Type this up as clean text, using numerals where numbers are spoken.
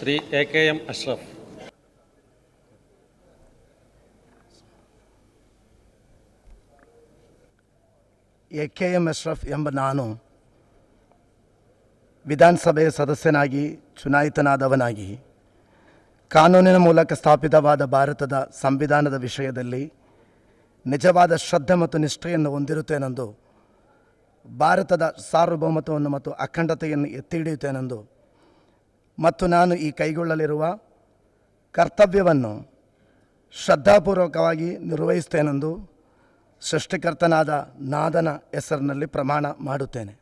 ಶ್ರೀ ಎ.ಕೆ.ಎಂ. ಅಶ್ರಫ್. ಎ.ಕೆ.ಎಂ. ಅಶ್ರಫ್ ಎಂಬ ನಾನು ವಿಧಾನಸಭೆಯ ಸದಸ್ಯನಾಗಿ ಚುನಾಯಿತನಾದವನಾಗಿ ಕಾನೂನಿನ ಮೂಲಕ ಸ್ಥಾಪಿತವಾದ ಭಾರತದ ಸಂವಿಧಾನದ ವಿಷಯದಲ್ಲಿ ನಿಜವಾದ ಶ್ರದ್ಧೆ ಮತ್ತು ನಿಷ್ಠೆಯನ್ನು ಹೊಂದಿರುತ್ತೇನೆಂದು, ಭಾರತದ ಸಾರ್ವಭೌಮತ್ವವನ್ನು ಮತ್ತು ಅಖಂಡತೆಯನ್ನು ಎತ್ತಿ ಹಿಡಿಯುತ್ತೇನೆಂದು ಮತ್ತು ನಾನು ಈ ಕೈಗೊಳ್ಳಲಿರುವ ಕರ್ತವ್ಯವನ್ನು ಶ್ರದ್ಧಾಪೂರ್ವಕವಾಗಿ ನಿರ್ವಹಿಸುತ್ತೇನೆಂದು ಸೃಷ್ಟಿಕರ್ತನಾದ ನಾದನ ಹೆಸರಿನಲ್ಲಿ ಪ್ರಮಾಣ ಮಾಡುತ್ತೇನೆ.